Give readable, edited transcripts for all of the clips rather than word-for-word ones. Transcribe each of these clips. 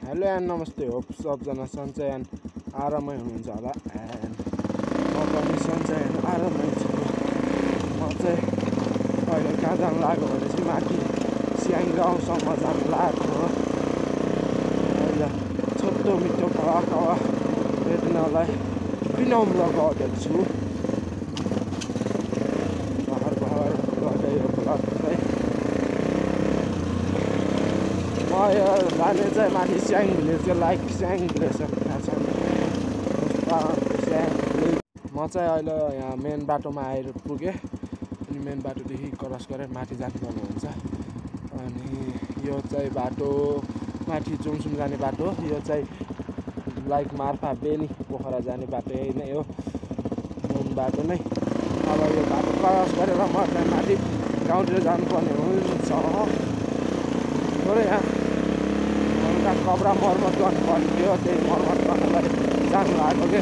Hello and नमस्ते hope सबजना सन्चै एन्ड आरामै हुनुहुन्छ होला एन्ड म पनि सन्चै एन्ड आरामै छु। म चाहिँ अहिले कहाँ जानु लाग्यो भने चाहिँ माथि स्याङ गाउँसम्म जानु लागेको हो। अहिले छोटो मिठो हावा भेट्नलाई विनम्र गर्दछु। बहर गर्दै यो ब्लग चाहिँ म यो जाने चाहिँ माथि स्याङ भिलेजको लाइक स्याङ भिलेज थाहा छ स्याङ भिलेज। म चाहिँ अहिले यहाँ मेन बाटोमा आएर पुगेँ अनि मेन बाटोदेखि क्रस गरेर माथि जानुपर्ने हुन्छ। अनि यो चाहिँ बाटो माथि जुमसुम जाने बाटो, यो चाहिँ लाइक मार्फा बेनी पोखरा जाने बाटो यही नै हो मेन बाटो नै। अब यो बाटो क्रस गरेर म चाहिँ माथि गाउँतिर जानुपर्ने हुन्छ। थोरै यहाँ कपडा मर्मत गर्नुपर्ने थियो, त्यही मर्मत गर्नलाई जानु लागेको के।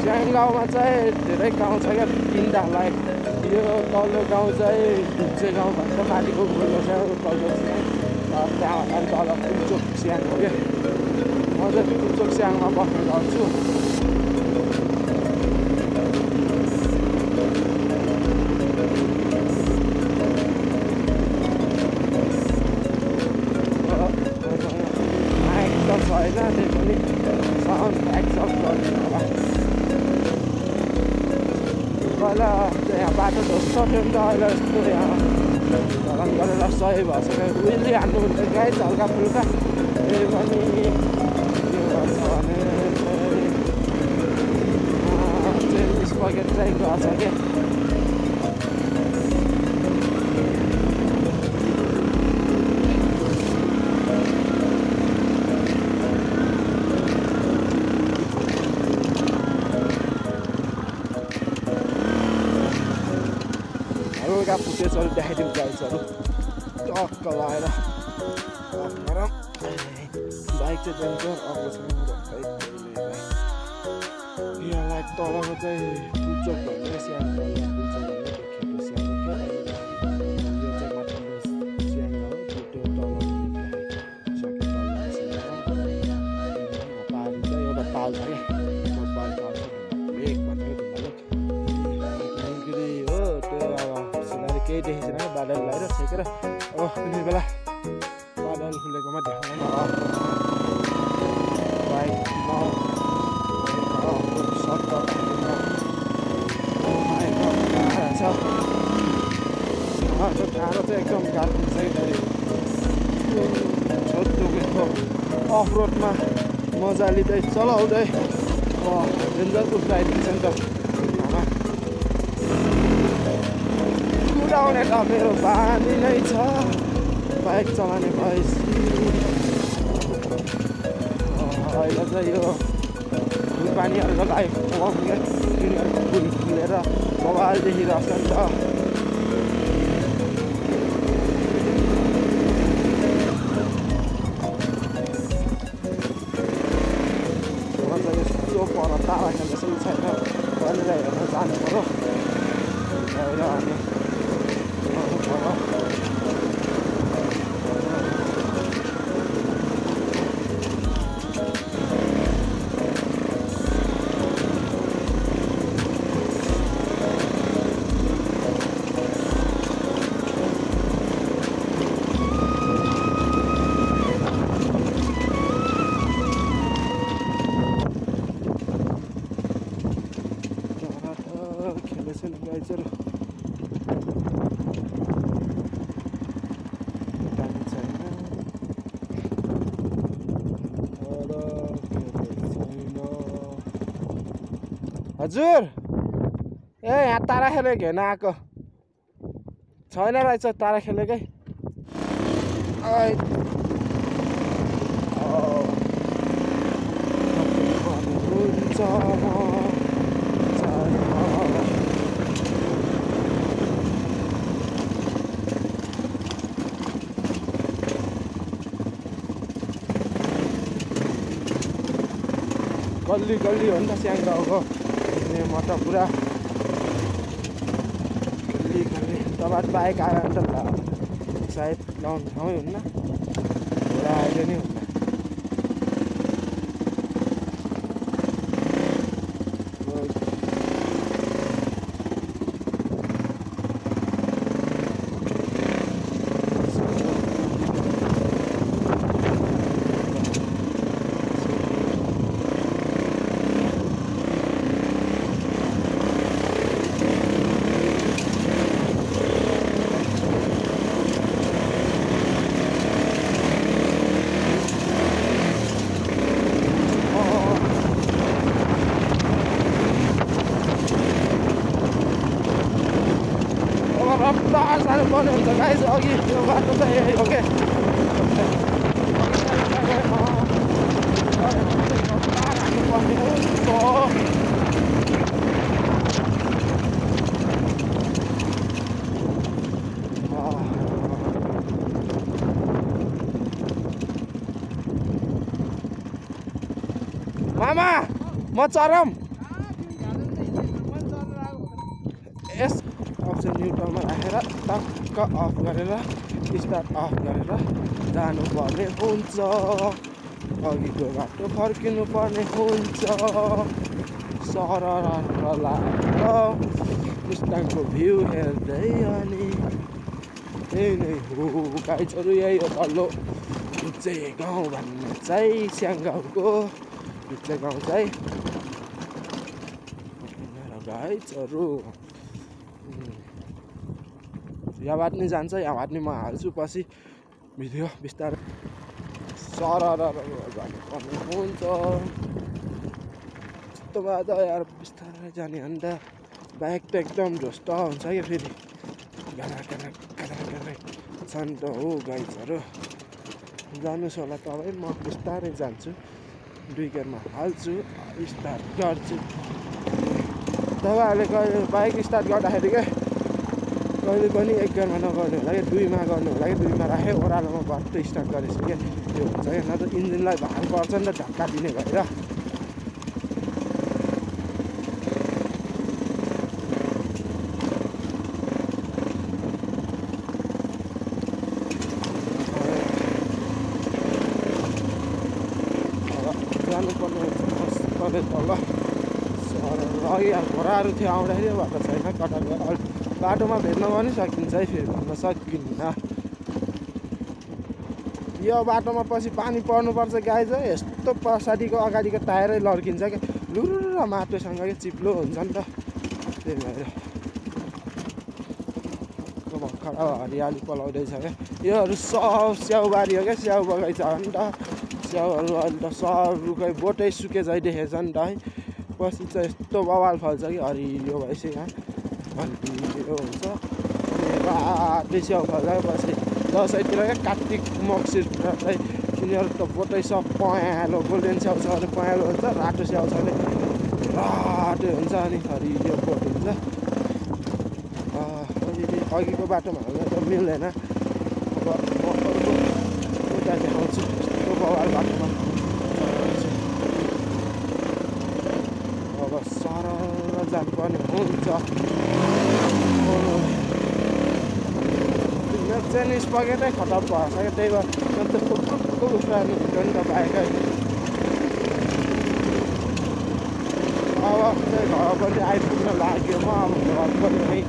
स्याङ गाउँमा चाहिँ धेरै गाउँ छ क्या, तिनवटा लाइक यो तल्लो गाउँ चाहिँ ढुक्चे गाउँ भन्छ, माथिको गोलो स्याङ तल्लो स्याङ, त्यहाँ तल पुल्चोक स्याङ हो क्या। म चाहिँ पुल्चोक स्याङमा बस्ने गर्छु। होइन त्यही पनि साउन्ड एक्सेप्ट गर्नु होला। पहिला यहाँ बाटो ढोस्रो थियो नि त, अहिले यस्तो यहाँ ढलान गरेर सही भइसक्यो। उहिले हान्नु हुन्छ गाइज हल्का फुल्का, त्यही पनि के भन्छ भने चाहिँ स्पकेट चाहिँ गछ क्या। हल्का फुटेजहरू देखाइदिनु गाइजहरू टक्क लगाएर बाइक चाहिँ जान्छ अग्लोसँग यहाँ लाइक तलको चाहिँ पुल्चोक भन्ने स्याङ तल पुल्चोक भन्ने खेल्ने स्याङ थियो। यो चाहिँ माथिल्लो स्याङ हो, त्यो तल सक्यो पाहाडी चाहिँ एउटा ताल छ क्या, पाल छ लेक भन्छ क्या ढुङ्गा लेक हो। त्यो केही देखिँदैन बादल लगाएर छेकेर कुनै बेला बादल खुलेकोमा देखाउन बाइक टाढो चाहिँ एकदम गाह्रो चाहिँ छोटो अफ रोडमा मजा लिँदै चलाउँदै डेन्जर उफ्राइदिन्छ नि त। कुदाउने त मेरो बानी नै छ बाइक चलाउने भएपछि। अहिले चाहिँ यो फुलपानीहरूको लाइफ तिनीहरूको फुल फुलेर बवाल देखिरहेछ नि त। यस्तो पर तारा खेल्दा सही छैन भनेर हेर्न जानु पऱ्यो। अनि खेलेछन् गाइजहरू हजुर। ए यहाँ तारा खेलेको हेर्न आएको छैन रहेछ, तारा खेलेकै गल्ली गल्ली हो नि त स्याङ गाउँको। म त पुरा गल्ली गल्ली तपाईँ बाइक आयो भने त सायद लाउने ठाउँ हुन्न। मामा म चरम यस अप्सन न्युट्रलमा राखेर टक्क अफ गरेर स्टार्ट अफ गरेर जानुपर्ने हुन्छ अघिको बाटो फर्किनु पर्ने हुन्छ सरर मुस्ताङको भ्यू हेर्दै अनि यही नै हो गाइजहरू यही हो तल्लो लुचे गाउँ भन्ने चाहिँ स्याङ्गाउको लुचे गाउँ चाहिँ गाइजहरू यावाद नि जान्छ यावाद नि म हाल्छु पछि भिडियो बिस्तारै सरर भन्नुपर्ने हुन्छ यस्तो भए त यार बिस्तारै जाने अन्त बाइक त एकदम ढोस्ट हुन्छ क्या फेरि शान्त हो गाइजहरू जानुहोस् होला तपाईँ म बिस्तारै जान्छु 2 गियरमा हाल्छु स्टार्ट गर्छु तपाईँहरूले कहिले बाइक स्टार्ट गर्दाखेरि क्या कहिले पनि 1 गियरमा नगर्नु होला क्या 2 मा गर्नु होला क्या 2 मा राख्यो ओह्रालोमा भट्ट स्टार्ट गरेछु क्या त्यो हुन्छ क्या न त इन्जिनलाई भार पर्छ नि त धक्का दिने भएर जानुपर्ने कलेज तल अघि घोडाहरू थियो आउँदाखेरि भएको छैन कटार बाटोमा भेट्न पनि सकिन्छ है फेरि भन्न सकिन्न यो बाटोमा पछि पानी पर्नुपर्छ गाई चाहिँ यस्तो पछाडिको अगाडिको टायरै लड्किन्छ क्या लुरुर माटोसँग क्या चिप्लो हुन्छ नि त त्यही भएर भर्खर हरियाली पलाउँदैछ क्या योहरू स्याउबारी हो क्या स्याउ बगैँचा हो नि त स्याउहरू अहिले त सबकै बोटै सुके चाहिँ देखेछ नि त है पछि चाहिँ यस्तो बवाल फल्छ कि हरियो भएपछि यहाँ हरियो हुन्छ रातै स्याउ फल्छ पछि दसैँतिर क्या कार्तिक मक्सिरतिर चाहिँ यिनीहरू त बोटै सब पहेँलो गोल्डेन स्याउ छ भने पहेँलो हुन्छ रातो स्याउ छ भने रातो हुन्छ अनि हरियो बोट हुन्छ अघिको बाटोमा हाल्नु त मिल्दैन अब म अर्को उता देखाउँछु यस्तो बवाल बाटोमा अब सरल जानुपर्ने हुन्छ चाहिँ स्पगेटै खटाब भएछ क्या त्यही भएर अन्त खुब उफ्रानु हुन्छ नि त बाइकै अब चाहिँ घर पनि आइपुग्न लाग्यो म अब घर पनि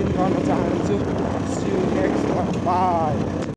इन गर्न चाहन्छु सी यू नेक्स्ट बाई